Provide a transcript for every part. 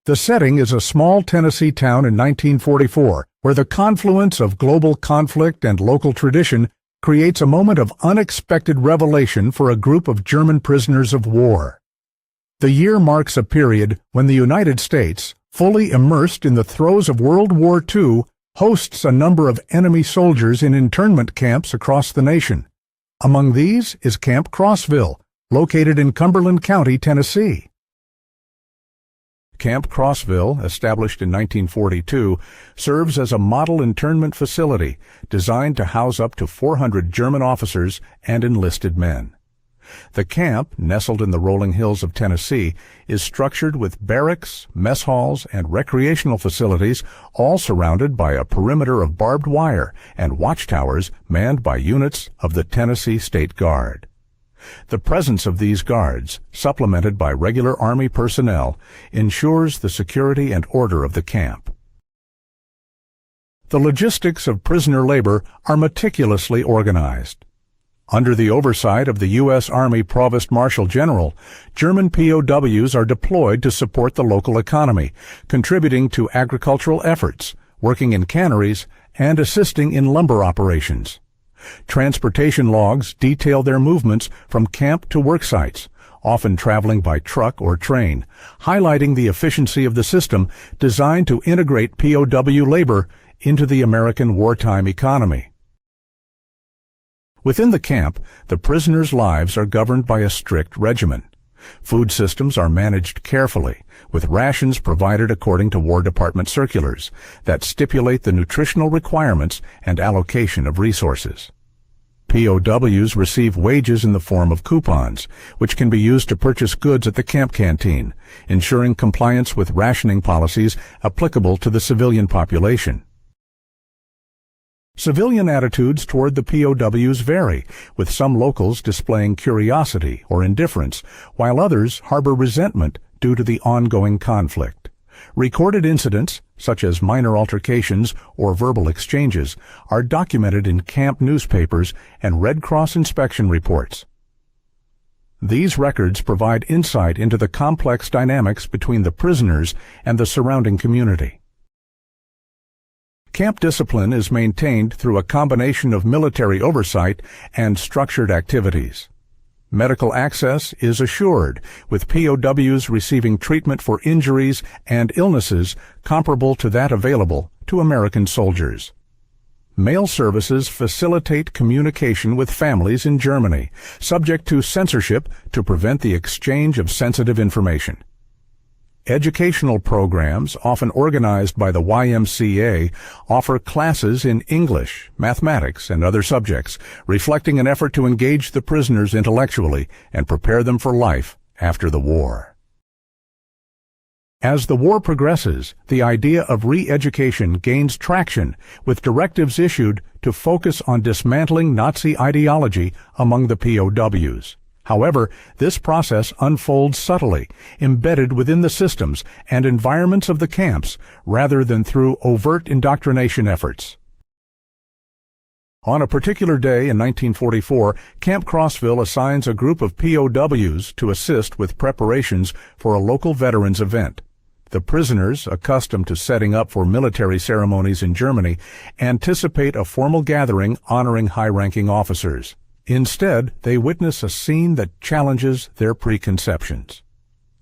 The setting is a small Tennessee town in 1944, where the confluence of global conflict and local tradition creates a moment of unexpected revelation for a group of German prisoners of war. The year marks a period when the United States, fully immersed in the throes of World War II, hosts a number of enemy soldiers in internment camps across the nation. Among these is Camp Crossville, located in Cumberland County, Tennessee. Camp Crossville, established in 1942, serves as a model internment facility designed to house up to 400 German officers and enlisted men. The camp, nestled in the rolling hills of Tennessee, is structured with barracks, mess halls, and recreational facilities, all surrounded by a perimeter of barbed wire and watchtowers manned by units of the Tennessee State Guard. The presence of these guards, supplemented by regular Army personnel, ensures the security and order of the camp. The logistics of prisoner labor are meticulously organized. Under the oversight of the U.S. Army Provost Marshal General, German POWs are deployed to support the local economy, contributing to agricultural efforts, working in canneries, and assisting in lumber operations. Transportation logs detail their movements from camp to work sites, often traveling by truck or train, highlighting the efficiency of the system designed to integrate POW labor into the American wartime economy. Within the camp, the prisoners' lives are governed by a strict regimen. Food systems are managed carefully, with rations provided according to War Department circulars that stipulate the nutritional requirements and allocation of resources. POWs receive wages in the form of coupons, which can be used to purchase goods at the camp canteen, ensuring compliance with rationing policies applicable to the civilian population. Civilian attitudes toward the POWs vary, with some locals displaying curiosity or indifference, while others harbor resentment due to the ongoing conflict. Recorded incidents, such as minor altercations or verbal exchanges, are documented in camp newspapers and Red Cross inspection reports. These records provide insight into the complex dynamics between the prisoners and the surrounding community. Camp discipline is maintained through a combination of military oversight and structured activities. Medical access is assured, with POWs receiving treatment for injuries and illnesses comparable to that available to American soldiers. Mail services facilitate communication with families in Germany, subject to censorship to prevent the exchange of sensitive information. Educational programs, often organized by the YMCA, offer classes in English, mathematics, and other subjects, reflecting an effort to engage the prisoners intellectually and prepare them for life after the war. As the war progresses, the idea of re-education gains traction, with directives issued to focus on dismantling Nazi ideology among the POWs. However, this process unfolds subtly, embedded within the systems and environments of the camps, rather than through overt indoctrination efforts. On a particular day in 1944, Camp Crossville assigns a group of POWs to assist with preparations for a local veterans event. The prisoners, accustomed to setting up for military ceremonies in Germany, anticipate a formal gathering honoring high-ranking officers. Instead, they witness a scene that challenges their preconceptions.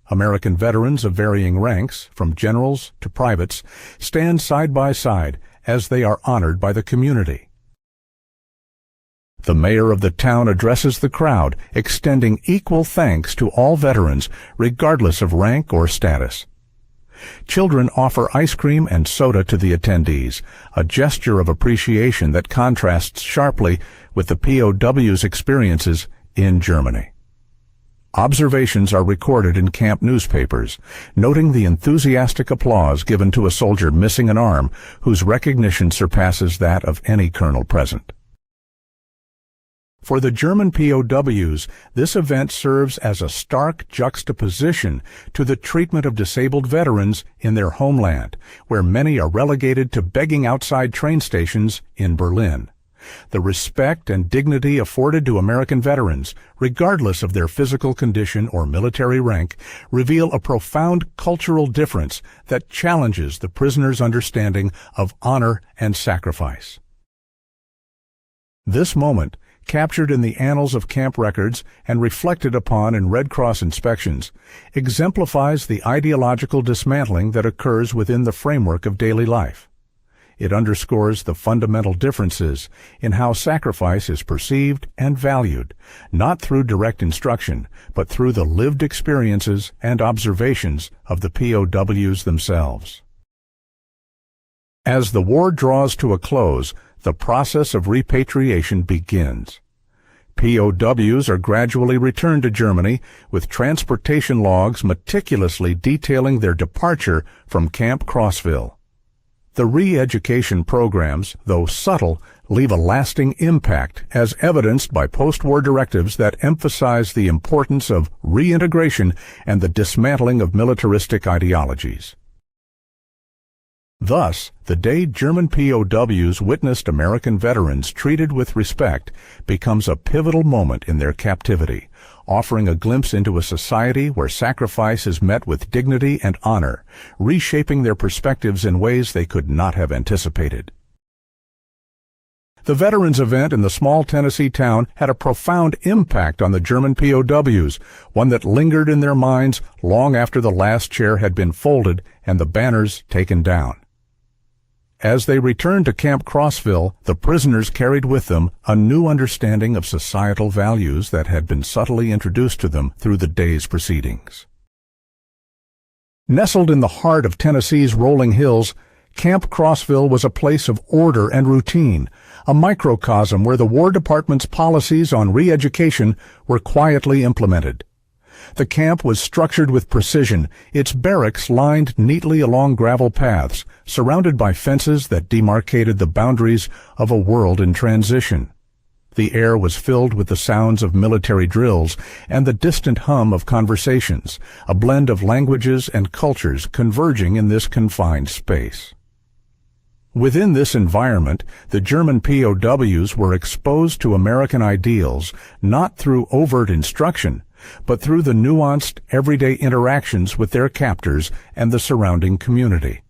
American veterans of varying ranks, from generals to privates, stand side by side as they are honored by the community. The mayor of the town addresses the crowd, extending equal thanks to all veterans, regardless of rank or status. Children offer ice cream and soda to the attendees, a gesture of appreciation that contrasts sharply with the POWs' experiences in Germany. Observations are recorded in camp newspapers, noting the enthusiastic applause given to a soldier missing an arm whose recognition surpasses that of any colonel present. For the German POWs, this event serves as a stark juxtaposition to the treatment of disabled veterans in their homeland, where many are relegated to begging outside train stations in Berlin. The respect and dignity afforded to American veterans, regardless of their physical condition or military rank, reveal a profound cultural difference that challenges the prisoners' understanding of honor and sacrifice. This moment, captured in the annals of camp records and reflected upon in Red Cross inspections, exemplifies the ideological dismantling that occurs within the framework of daily life. It underscores the fundamental differences in how sacrifice is perceived and valued, not through direct instruction, but through the lived experiences and observations of the POWs themselves. As the war draws to a close, the process of repatriation begins. POWs are gradually returned to Germany, with transportation logs meticulously detailing their departure from Camp Crossville. The re-education programs, though subtle, leave a lasting impact, as evidenced by post-war directives that emphasize the importance of reintegration and the dismantling of militaristic ideologies. Thus, the day German POWs witnessed American veterans treated with respect becomes a pivotal moment in their captivity, offering a glimpse into a society where sacrifice is met with dignity and honor, reshaping their perspectives in ways they could not have anticipated. The Veterans Event in the small Tennessee town had a profound impact on the German POWs, one that lingered in their minds long after the last chair had been folded and the banners taken down. As they returned to Camp Crossville, the prisoners carried with them a new understanding of societal values that had been subtly introduced to them through the day's proceedings. Nestled in the heart of Tennessee's rolling hills, Camp Crossville was a place of order and routine, a microcosm where the War Department's policies on re-education were quietly implemented. The camp was structured with precision, its barracks lined neatly along gravel paths, surrounded by fences that demarcated the boundaries of a world in transition. The air was filled with the sounds of military drills and the distant hum of conversations, a blend of languages and cultures converging in this confined space. Within this environment, the German POWs were exposed to American ideals not through overt instruction, but through the nuanced, everyday interactions with their captors and the surrounding community.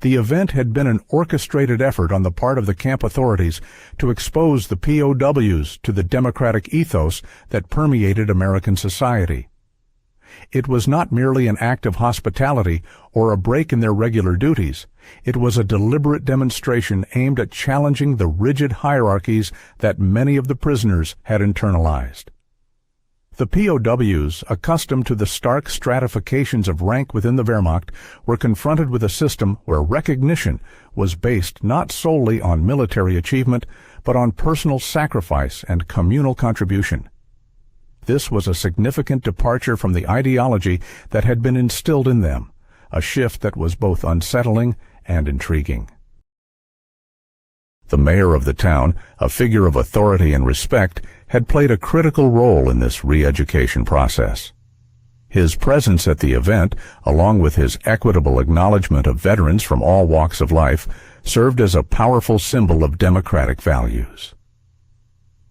The event had been an orchestrated effort on the part of the camp authorities to expose the POWs to the democratic ethos that permeated American society. It was not merely an act of hospitality or a break in their regular duties. It was a deliberate demonstration aimed at challenging the rigid hierarchies that many of the prisoners had internalized. The POWs, accustomed to the stark stratifications of rank within the Wehrmacht, were confronted with a system where recognition was based not solely on military achievement, but on personal sacrifice and communal contribution. This was a significant departure from the ideology that had been instilled in them, a shift that was both unsettling and intriguing. The mayor of the town, a figure of authority and respect, had played a critical role in this re-education process. His presence at the event, along with his equitable acknowledgement of veterans from all walks of life, served as a powerful symbol of democratic values.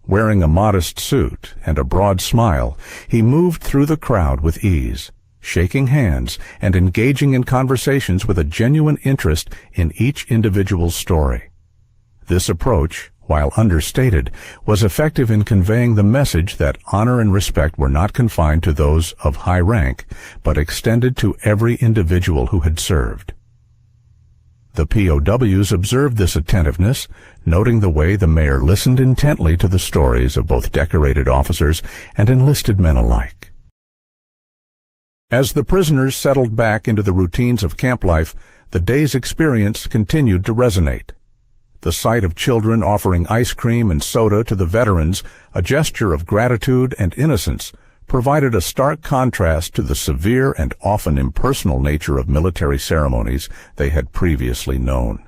Wearing a modest suit and a broad smile, he moved through the crowd with ease, shaking hands and engaging in conversations with a genuine interest in each individual's story. This approach, while understated, was effective in conveying the message that honor and respect were not confined to those of high rank, but extended to every individual who had served. The POWs observed this attentiveness, noting the way the mayor listened intently to the stories of both decorated officers and enlisted men alike. As the prisoners settled back into the routines of camp life, the day's experience continued to resonate. The sight of children offering ice cream and soda to the veterans, a gesture of gratitude and innocence, provided a stark contrast to the severe and often impersonal nature of military ceremonies they had previously known.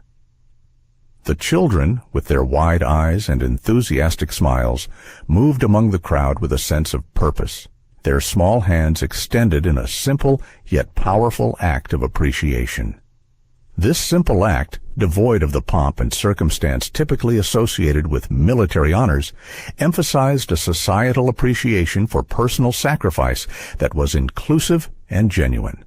The children, with their wide eyes and enthusiastic smiles, moved among the crowd with a sense of purpose, their small hands extended in a simple yet powerful act of appreciation. This simple act, devoid of the pomp and circumstance typically associated with military honors, emphasized a societal appreciation for personal sacrifice that was inclusive and genuine.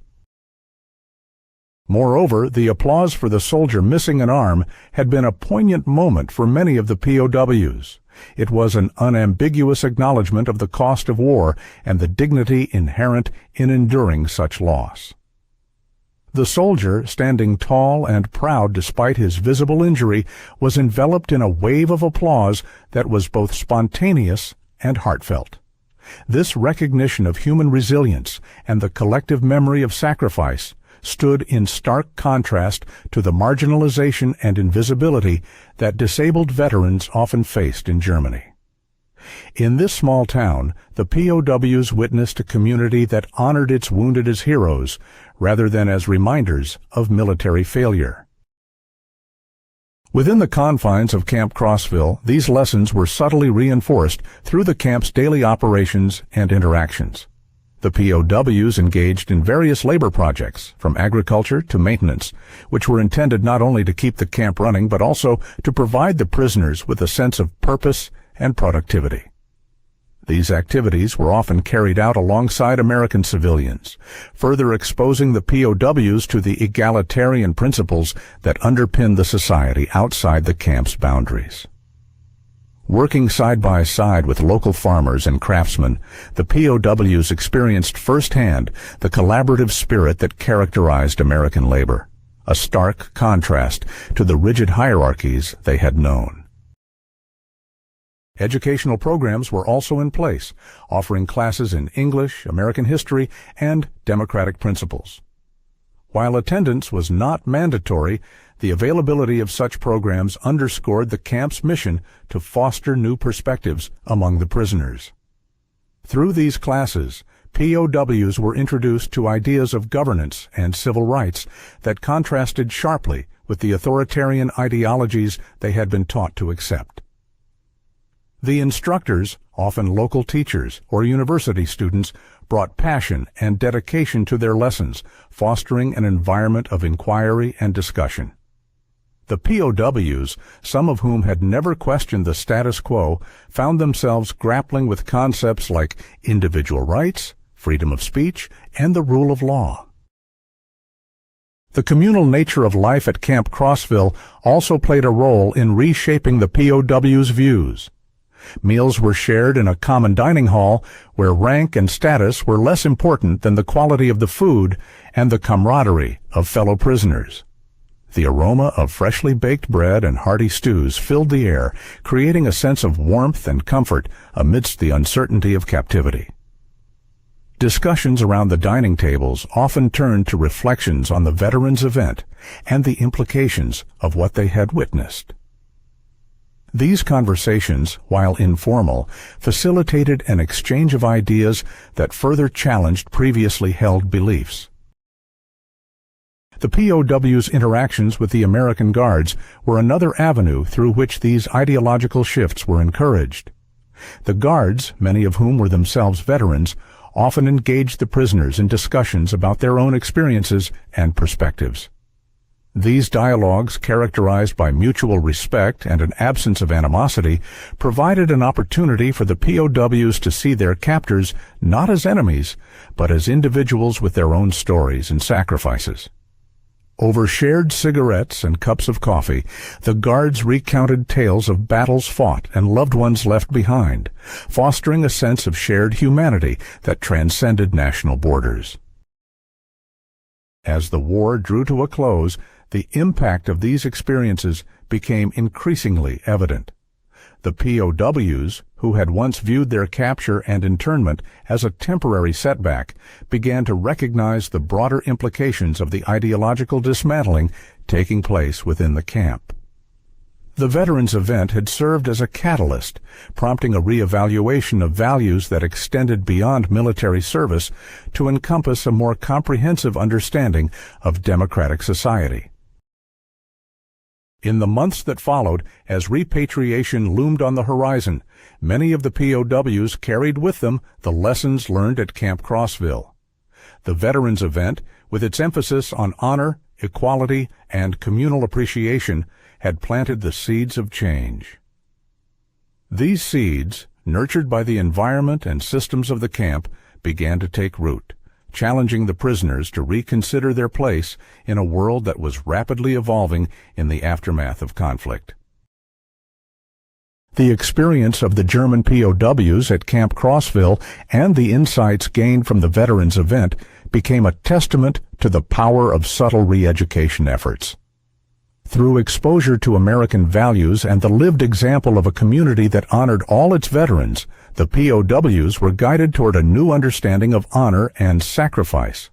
Moreover, the applause for the soldier missing an arm had been a poignant moment for many of the POWs. It was an unambiguous acknowledgment of the cost of war and the dignity inherent in enduring such loss. The soldier, standing tall and proud despite his visible injury, was enveloped in a wave of applause that was both spontaneous and heartfelt. This recognition of human resilience and the collective memory of sacrifice stood in stark contrast to the marginalization and invisibility that disabled veterans often faced in Germany. In this small town, the POWs witnessed a community that honored its wounded as heroes rather than as reminders of military failure. Within the confines of Camp Crossville, these lessons were subtly reinforced through the camp's daily operations and interactions. The POWs engaged in various labor projects, from agriculture to maintenance, which were intended not only to keep the camp running but also to provide the prisoners with a sense of purpose and productivity. These activities were often carried out alongside American civilians, further exposing the POWs to the egalitarian principles that underpin the society outside the camp's boundaries. Working side by side with local farmers and craftsmen, the POWs experienced firsthand the collaborative spirit that characterized American labor, a stark contrast to the rigid hierarchies they had known. Educational programs were also in place, offering classes in English, American history, and democratic principles. While attendance was not mandatory, the availability of such programs underscored the camp's mission to foster new perspectives among the prisoners. Through these classes, POWs were introduced to ideas of governance and civil rights that contrasted sharply with the authoritarian ideologies they had been taught to accept. The instructors, often local teachers or university students, brought passion and dedication to their lessons, fostering an environment of inquiry and discussion. The POWs, some of whom had never questioned the status quo, found themselves grappling with concepts like individual rights, freedom of speech, and the rule of law. The communal nature of life at Camp Crossville also played a role in reshaping the POWs' views. Meals were shared in a common dining hall where rank and status were less important than the quality of the food and the camaraderie of fellow prisoners. The aroma of freshly baked bread and hearty stews filled the air, creating a sense of warmth and comfort amidst the uncertainty of captivity. Discussions around the dining tables often turned to reflections on the veterans' event and the implications of what they had witnessed. These conversations, while informal, facilitated an exchange of ideas that further challenged previously held beliefs. The POWs' interactions with the American Guards were another avenue through which these ideological shifts were encouraged. The Guards, many of whom were themselves veterans, often engaged the prisoners in discussions about their own experiences and perspectives. These dialogues, characterized by mutual respect and an absence of animosity, provided an opportunity for the POWs to see their captors not as enemies, but as individuals with their own stories and sacrifices. Over shared cigarettes and cups of coffee, the Guards recounted tales of battles fought and loved ones left behind, fostering a sense of shared humanity that transcended national borders. As the war drew to a close, the impact of these experiences became increasingly evident. The POWs, who had once viewed their capture and internment as a temporary setback, began to recognize the broader implications of the ideological dismantling taking place within the camp. The Veterans Event had served as a catalyst, prompting a reevaluation of values that extended beyond military service to encompass a more comprehensive understanding of democratic society. In the months that followed, as repatriation loomed on the horizon, many of the POWs carried with them the lessons learned at Camp Crossville. The Veterans Event, with its emphasis on honor, equality, and communal appreciation had planted the seeds of change. These seeds, nurtured by the environment and systems of the camp, began to take root, challenging the prisoners to reconsider their place in a world that was rapidly evolving in the aftermath of conflict. The experience of the German POWs at Camp Crossville and the insights gained from the Veterans Event became a testament to the power of subtle re-education efforts. Through exposure to American values and the lived example of a community that honored all its veterans, the POWs were guided toward a new understanding of honor and sacrifice.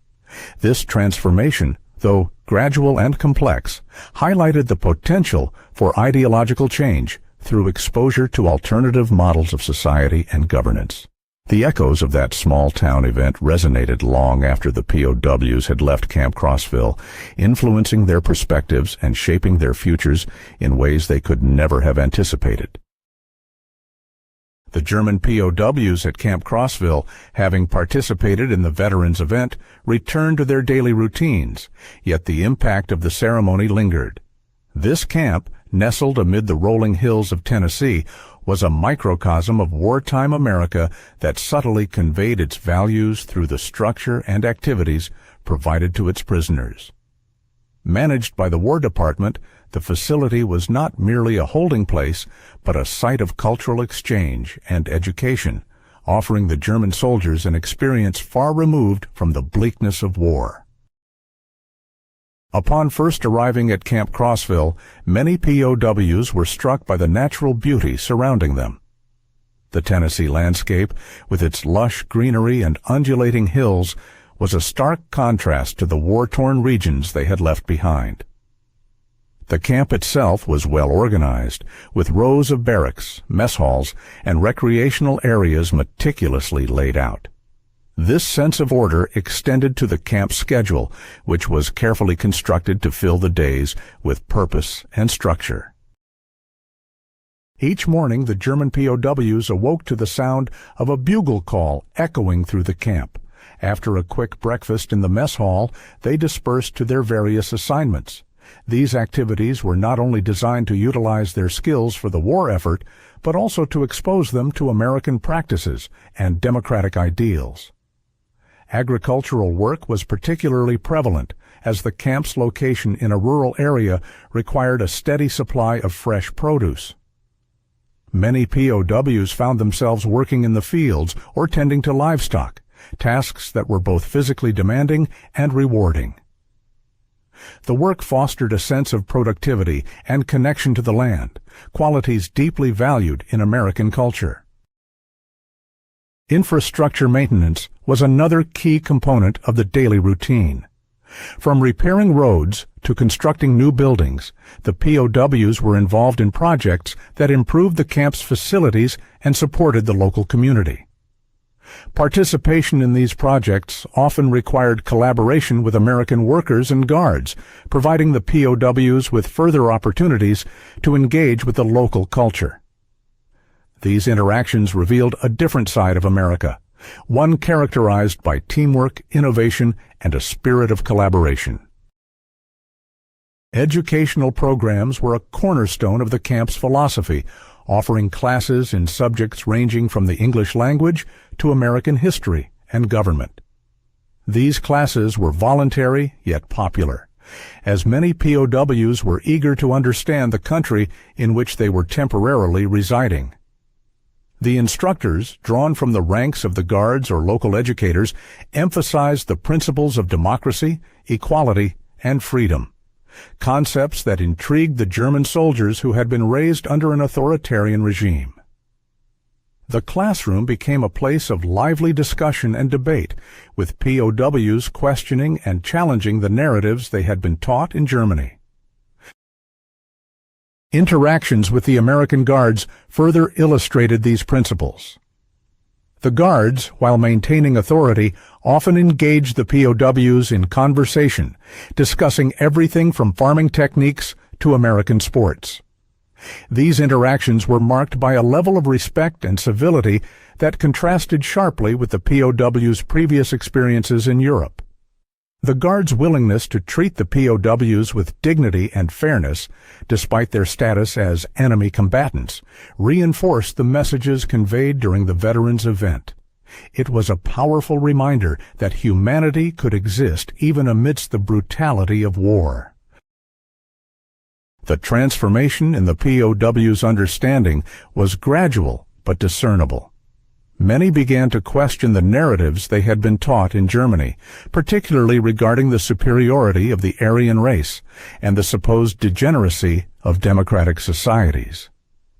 This transformation, though gradual and complex, highlighted the potential for ideological change through exposure to alternative models of society and governance. The echoes of that small-town event resonated long after the POWs had left Camp Crossville, influencing their perspectives and shaping their futures in ways they could never have anticipated. The German POWs at Camp Crossville, having participated in the Veterans Event, returned to their daily routines, yet the impact of the ceremony lingered. This camp, nestled amid the rolling hills of Tennessee, was a microcosm of wartime America that subtly conveyed its values through the structure and activities provided to its prisoners. Managed by the War Department, the facility was not merely a holding place, but a site of cultural exchange and education, offering the German soldiers an experience far removed from the bleakness of war. Upon first arriving at Camp Crossville, many POWs were struck by the natural beauty surrounding them. The Tennessee landscape, with its lush greenery and undulating hills, was a stark contrast to the war-torn regions they had left behind. The camp itself was well organized, with rows of barracks, mess halls, and recreational areas meticulously laid out. This sense of order extended to the camp schedule, which was carefully constructed to fill the days with purpose and structure. Each morning, the German POWs awoke to the sound of a bugle call echoing through the camp. After a quick breakfast in the mess hall, they dispersed to their various assignments. These activities were not only designed to utilize their skills for the war effort, but also to expose them to American practices and democratic ideals. Agricultural work was particularly prevalent, as the camp's location in a rural area required a steady supply of fresh produce. Many POWs found themselves working in the fields or tending to livestock, tasks that were both physically demanding and rewarding. The work fostered a sense of productivity and connection to the land, qualities deeply valued in American culture. Infrastructure maintenance was another key component of the daily routine. From repairing roads to constructing new buildings, the POWs were involved in projects that improved the camp's facilities and supported the local community. Participation in these projects often required collaboration with American workers and guards, providing the POWs with further opportunities to engage with the local culture. These interactions revealed a different side of America, one characterized by teamwork, innovation, and a spirit of collaboration. Educational programs were a cornerstone of the camp's philosophy, offering classes in subjects ranging from the English language to American history and government. These classes were voluntary yet popular, as many POWs were eager to understand the country in which they were temporarily residing. The instructors, drawn from the ranks of the guards or local educators, emphasized the principles of democracy, equality, and freedom, concepts that intrigued the German soldiers who had been raised under an authoritarian regime. The classroom became a place of lively discussion and debate, with POWs questioning and challenging the narratives they had been taught in Germany. Interactions with the American Guards further illustrated these principles. The Guards, while maintaining authority, often engaged the POWs in conversation, discussing everything from farming techniques to American sports. These interactions were marked by a level of respect and civility that contrasted sharply with the POWs' previous experiences in Europe. The Guards' willingness to treat the POWs with dignity and fairness, despite their status as enemy combatants, reinforced the messages conveyed during the veterans' event. It was a powerful reminder that humanity could exist even amidst the brutality of war. The transformation in the POWs' understanding was gradual but discernible. Many began to question the narratives they had been taught in Germany, particularly regarding the superiority of the Aryan race and the supposed degeneracy of democratic societies.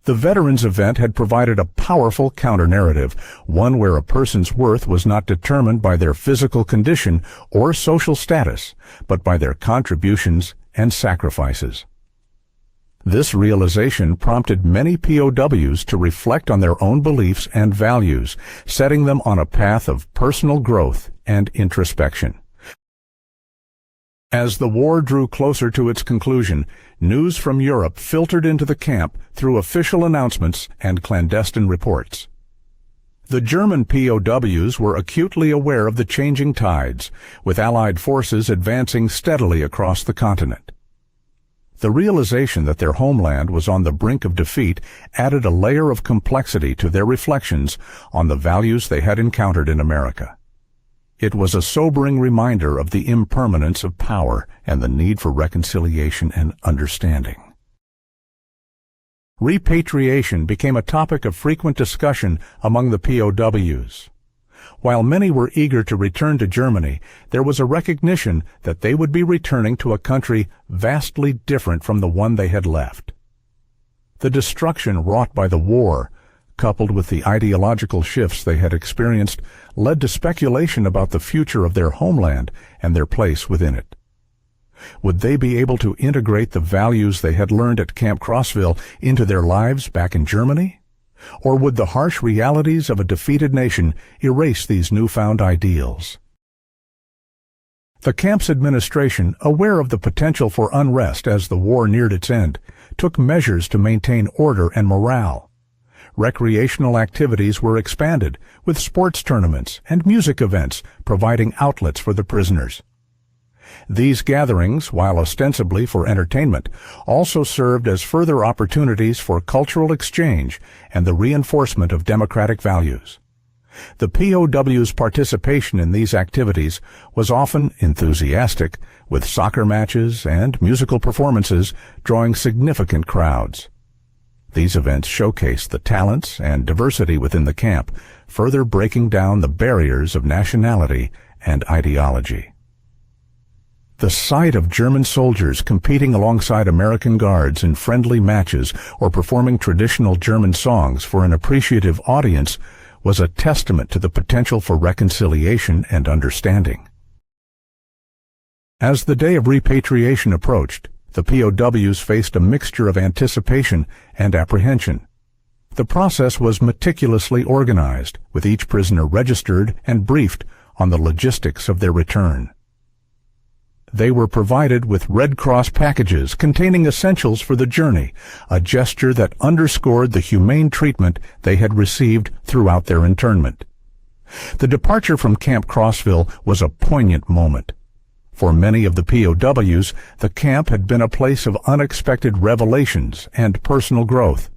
The veterans' event had provided a powerful counter-narrative, one where a person's worth was not determined by their physical condition or social status, but by their contributions and sacrifices. This realization prompted many POWs to reflect on their own beliefs and values, setting them on a path of personal growth and introspection. As the war drew closer to its conclusion, news from Europe filtered into the camp through official announcements and clandestine reports. The German POWs were acutely aware of the changing tides, with Allied forces advancing steadily across the continent. The realization that their homeland was on the brink of defeat added a layer of complexity to their reflections on the values they had encountered in America. It was a sobering reminder of the impermanence of power and the need for reconciliation and understanding. Repatriation became a topic of frequent discussion among the POWs. While many were eager to return to Germany, there was a recognition that they would be returning to a country vastly different from the one they had left. The destruction wrought by the war, coupled with the ideological shifts they had experienced, led to speculation about the future of their homeland and their place within it. Would they be able to integrate the values they had learned at Camp Crossville into their lives back in Germany? Or would the harsh realities of a defeated nation erase these newfound ideals? The camp's administration, aware of the potential for unrest as the war neared its end, took measures to maintain order and morale. Recreational activities were expanded, with sports tournaments and music events providing outlets for the prisoners. These gatherings, while ostensibly for entertainment, also served as further opportunities for cultural exchange and the reinforcement of democratic values. The POW's participation in these activities was often enthusiastic, with soccer matches and musical performances drawing significant crowds. These events showcased the talents and diversity within the camp, further breaking down the barriers of nationality and ideology. The sight of German soldiers competing alongside American Guards in friendly matches or performing traditional German songs for an appreciative audience was a testament to the potential for reconciliation and understanding. As the day of repatriation approached, the POWs faced a mixture of anticipation and apprehension. The process was meticulously organized, with each prisoner registered and briefed on the logistics of their return. They were provided with Red Cross packages containing essentials for the journey, a gesture that underscored the humane treatment they had received throughout their internment. The departure from Camp Crossville was a poignant moment. For many of the POWs, the camp had been a place of unexpected revelations and personal growth.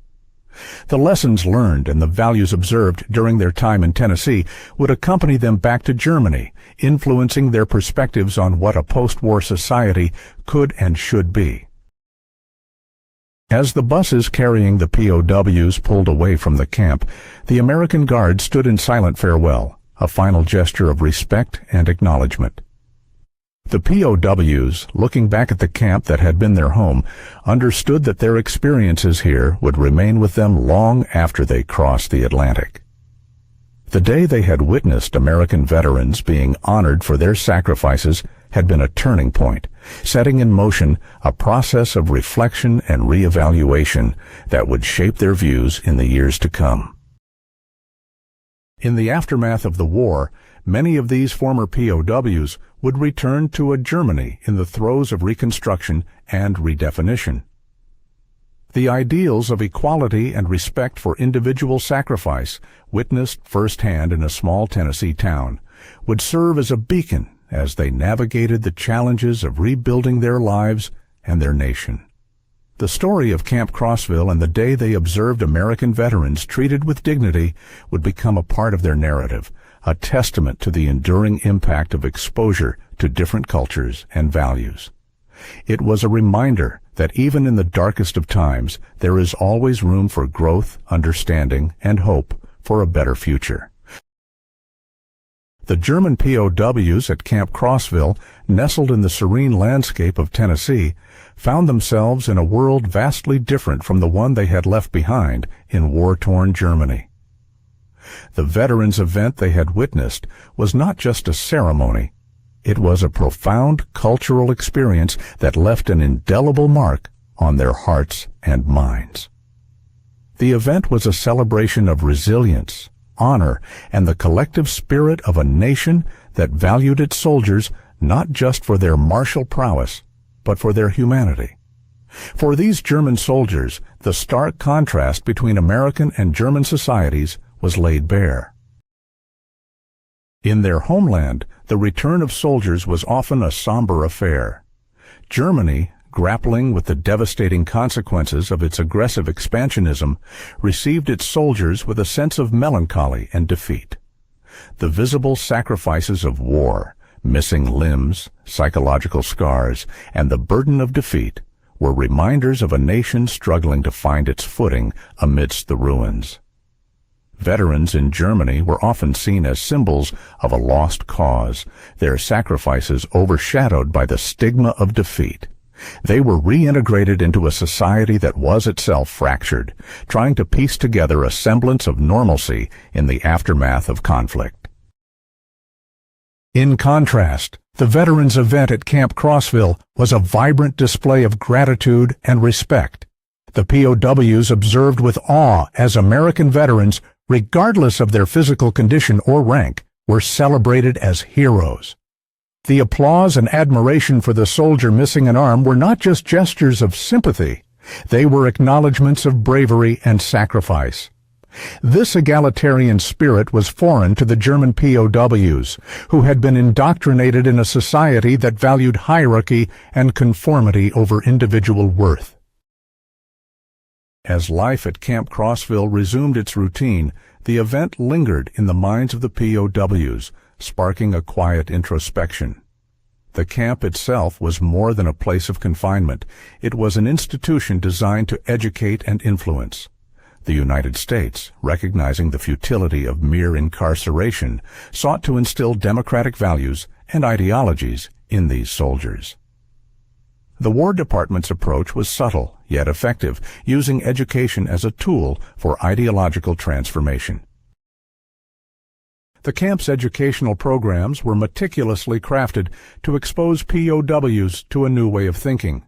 The lessons learned and the values observed during their time in Tennessee would accompany them back to Germany, influencing their perspectives on what a post-war society could and should be. As the buses carrying the POWs pulled away from the camp, the American Guard stood in silent farewell, a final gesture of respect and acknowledgement. The POWs, looking back at the camp that had been their home, understood that their experiences here would remain with them long after they crossed the Atlantic. The day they had witnessed American veterans being honored for their sacrifices had been a turning point, setting in motion a process of reflection and reevaluation that would shape their views in the years to come. In the aftermath of the war, many of these former POWs would return to a Germany in the throes of Reconstruction and redefinition. The ideals of equality and respect for individual sacrifice, witnessed firsthand in a small Tennessee town, would serve as a beacon as they navigated the challenges of rebuilding their lives and their nation. The story of Camp Crossville and the day they observed American veterans treated with dignity would become a part of their narrative, a testament to the enduring impact of exposure to different cultures and values. It was a reminder that even in the darkest of times, there is always room for growth, understanding, and hope for a better future. The German POWs at Camp Crossville, nestled in the serene landscape of Tennessee, found themselves in a world vastly different from the one they had left behind in war-torn Germany. The veterans' event they had witnessed was not just a ceremony. It was a profound cultural experience that left an indelible mark on their hearts and minds. The event was a celebration of resilience, honor, and the collective spirit of a nation that valued its soldiers not just for their martial prowess, but for their humanity. For these German soldiers, the stark contrast between American and German societies was laid bare. In their homeland, the return of soldiers was often a somber affair. Germany, grappling with the devastating consequences of its aggressive expansionism, received its soldiers with a sense of melancholy and defeat. The visible sacrifices of war, missing limbs, psychological scars, and the burden of defeat were reminders of a nation struggling to find its footing amidst the ruins. Veterans in Germany were often seen as symbols of a lost cause, their sacrifices overshadowed by the stigma of defeat. They were reintegrated into a society that was itself fractured, trying to piece together a semblance of normalcy in the aftermath of conflict. In contrast, the veterans' event at Camp Crossville was a vibrant display of gratitude and respect. The POWs observed with awe as American veterans, regardless of their physical condition or rank, were celebrated as heroes. The applause and admiration for the soldier missing an arm were not just gestures of sympathy, they were acknowledgments of bravery and sacrifice. This egalitarian spirit was foreign to the German POWs, who had been indoctrinated in a society that valued hierarchy and conformity over individual worth. As life at Camp Crossville resumed its routine, the event lingered in the minds of the POWs, sparking a quiet introspection. The camp itself was more than a place of confinement. It was an institution designed to educate and influence. The United States, recognizing the futility of mere incarceration, sought to instill democratic values and ideologies in these soldiers. The War Department's approach was subtle, yet effective, using education as a tool for ideological transformation. The camp's educational programs were meticulously crafted to expose POWs to a new way of thinking.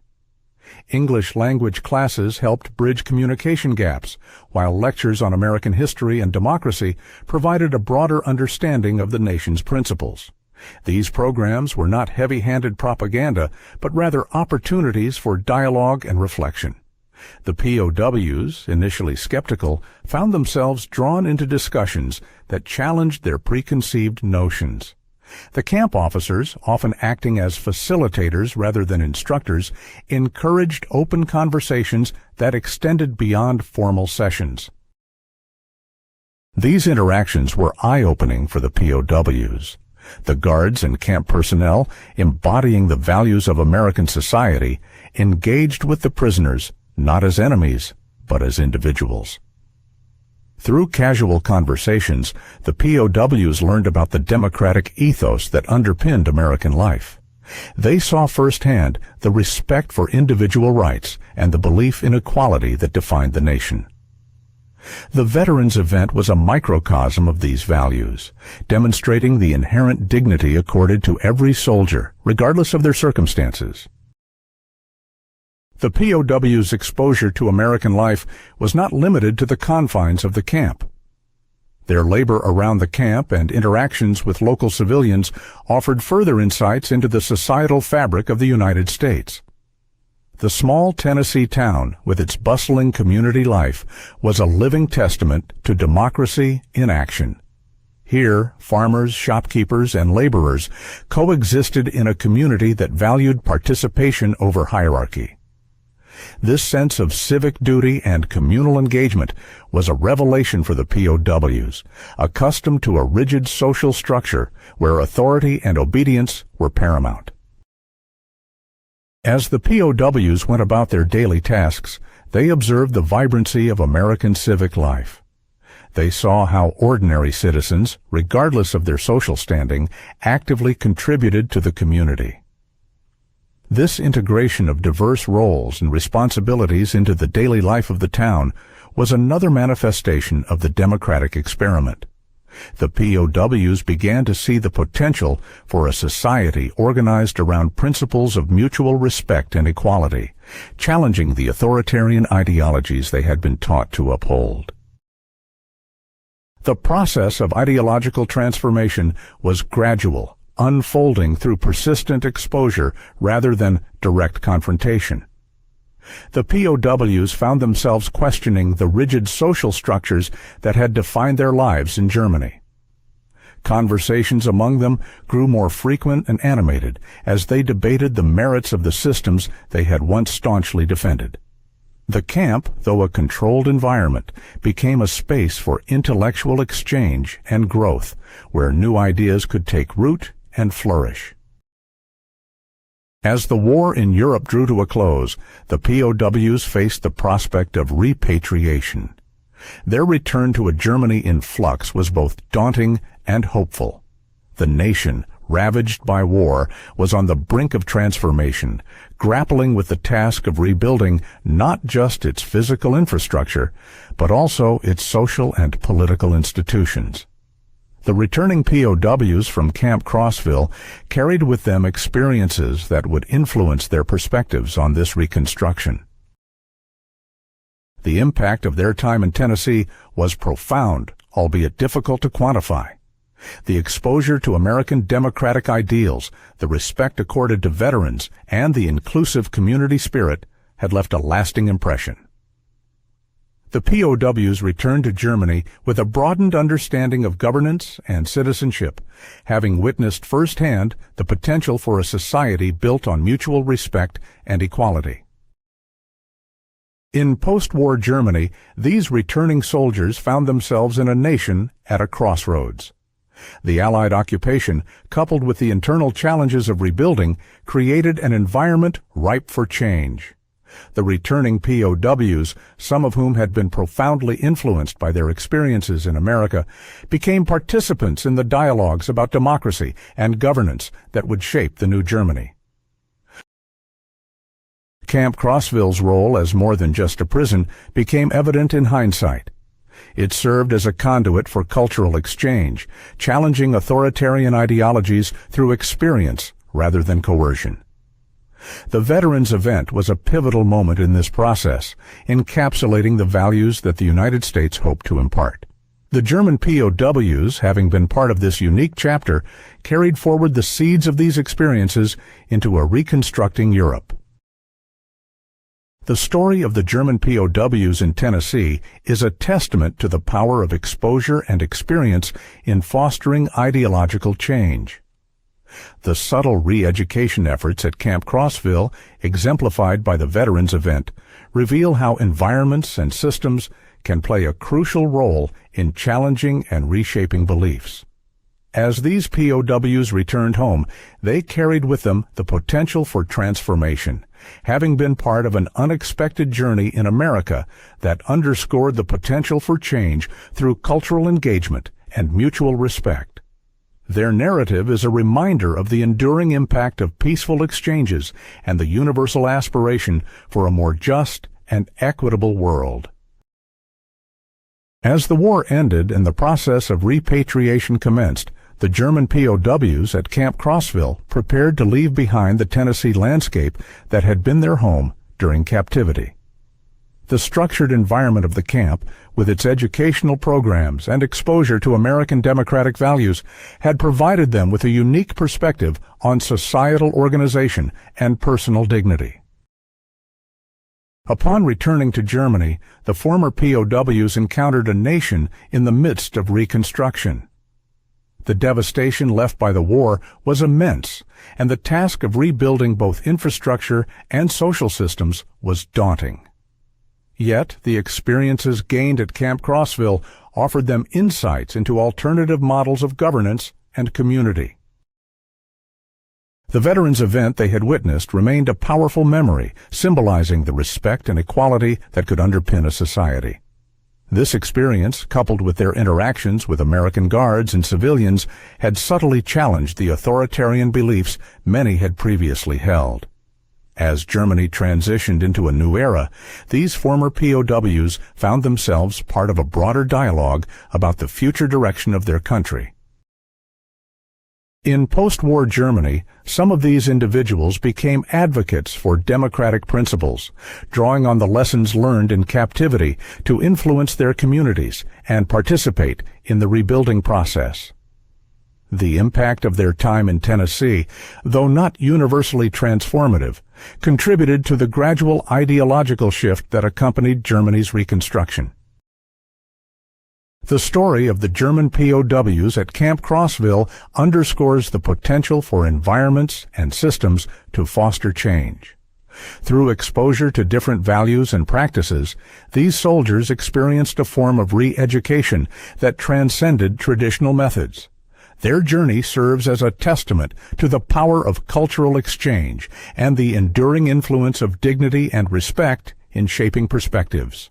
English language classes helped bridge communication gaps, while lectures on American history and democracy provided a broader understanding of the nation's principles. These programs were not heavy-handed propaganda, but rather opportunities for dialogue and reflection. The POWs, initially skeptical, found themselves drawn into discussions that challenged their preconceived notions. The camp officers, often acting as facilitators rather than instructors, encouraged open conversations that extended beyond formal sessions. These interactions were eye-opening for the POWs. The guards and camp personnel, embodying the values of American society, engaged with the prisoners not as enemies, but as individuals. Through casual conversations, the POWs learned about the democratic ethos that underpinned American life. They saw firsthand the respect for individual rights and the belief in equality that defined the nation. The veterans' event was a microcosm of these values, demonstrating the inherent dignity accorded to every soldier, regardless of their circumstances. The POWs' exposure to American life was not limited to the confines of the camp. Their labor around the camp and interactions with local civilians offered further insights into the societal fabric of the United States. The small Tennessee town, with its bustling community life, was a living testament to democracy in action. Here, farmers, shopkeepers, and laborers coexisted in a community that valued participation over hierarchy. This sense of civic duty and communal engagement was a revelation for the POWs, accustomed to a rigid social structure where authority and obedience were paramount. As the POWs went about their daily tasks, they observed the vibrancy of American civic life. They saw how ordinary citizens, regardless of their social standing, actively contributed to the community. This integration of diverse roles and responsibilities into the daily life of the town was another manifestation of the democratic experiment. The POWs began to see the potential for a society organized around principles of mutual respect and equality, challenging the authoritarian ideologies they had been taught to uphold. The process of ideological transformation was gradual, unfolding through persistent exposure rather than direct confrontation. The POWs found themselves questioning the rigid social structures that had defined their lives in Germany. Conversations among them grew more frequent and animated as they debated the merits of the systems they had once staunchly defended. The camp, though a controlled environment, became a space for intellectual exchange and growth, where new ideas could take root and flourish. As the war in Europe drew to a close, the POWs faced the prospect of repatriation. Their return to a Germany in flux was both daunting and hopeful. The nation, ravaged by war, was on the brink of transformation, grappling with the task of rebuilding not just its physical infrastructure, but also its social and political institutions. The returning POWs from Camp Crossville carried with them experiences that would influence their perspectives on this reconstruction. The impact of their time in Tennessee was profound, albeit difficult to quantify. The exposure to American democratic ideals, the respect accorded to veterans, and the inclusive community spirit had left a lasting impression. The POWs returned to Germany with a broadened understanding of governance and citizenship, having witnessed firsthand the potential for a society built on mutual respect and equality. In post-war Germany, these returning soldiers found themselves in a nation at a crossroads. The Allied occupation, coupled with the internal challenges of rebuilding, created an environment ripe for change. The returning POWs, some of whom had been profoundly influenced by their experiences in America, became participants in the dialogues about democracy and governance that would shape the new Germany. Camp Crossville's role as more than just a prison became evident in hindsight. It served as a conduit for cultural exchange, challenging authoritarian ideologies through experience rather than coercion. The Veterans Event was a pivotal moment in this process, encapsulating the values that the United States hoped to impart. The German POWs, having been part of this unique chapter, carried forward the seeds of these experiences into a reconstructing Europe. The story of the German POWs in Tennessee is a testament to the power of exposure and experience in fostering ideological change. The subtle re-education efforts at Camp Crossville, exemplified by the Veterans Event, reveal how environments and systems can play a crucial role in challenging and reshaping beliefs. As these POWs returned home, they carried with them the potential for transformation, having been part of an unexpected journey in America that underscored the potential for change through cultural engagement and mutual respect. Their narrative is a reminder of the enduring impact of peaceful exchanges and the universal aspiration for a more just and equitable world. As the war ended and the process of repatriation commenced, the German POWs at Camp Crossville prepared to leave behind the Tennessee landscape that had been their home during captivity. The structured environment of the camp, with its educational programs and exposure to American democratic values, had provided them with a unique perspective on societal organization and personal dignity. Upon returning to Germany, the former POWs encountered a nation in the midst of reconstruction. The devastation left by the war was immense, and the task of rebuilding both infrastructure and social systems was daunting. Yet, the experiences gained at Camp Crossville offered them insights into alternative models of governance and community. The veterans' event they had witnessed remained a powerful memory, symbolizing the respect and equality that could underpin a society. This experience, coupled with their interactions with American guards and civilians, had subtly challenged the authoritarian beliefs many had previously held. As Germany transitioned into a new era, these former POWs found themselves part of a broader dialogue about the future direction of their country. In post-war Germany, some of these individuals became advocates for democratic principles, drawing on the lessons learned in captivity to influence their communities and participate in the rebuilding process. The impact of their time in Tennessee, though not universally transformative, contributed to the gradual ideological shift that accompanied Germany's reconstruction. The story of the German POWs at Camp Crossville underscores the potential for environments and systems to foster change. Through exposure to different values and practices, these soldiers experienced a form of re-education that transcended traditional methods. Their journey serves as a testament to the power of cultural exchange and the enduring influence of dignity and respect in shaping perspectives.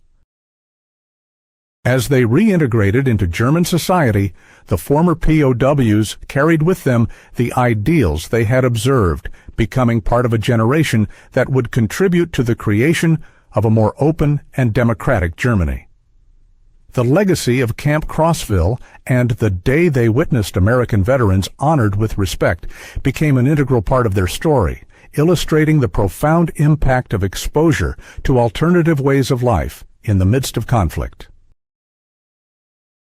As they reintegrated into German society, the former POWs carried with them the ideals they had observed, becoming part of a generation that would contribute to the creation of a more open and democratic Germany. The legacy of Camp Crossville and the day they witnessed American veterans honored with respect became an integral part of their story, illustrating the profound impact of exposure to alternative ways of life in the midst of conflict.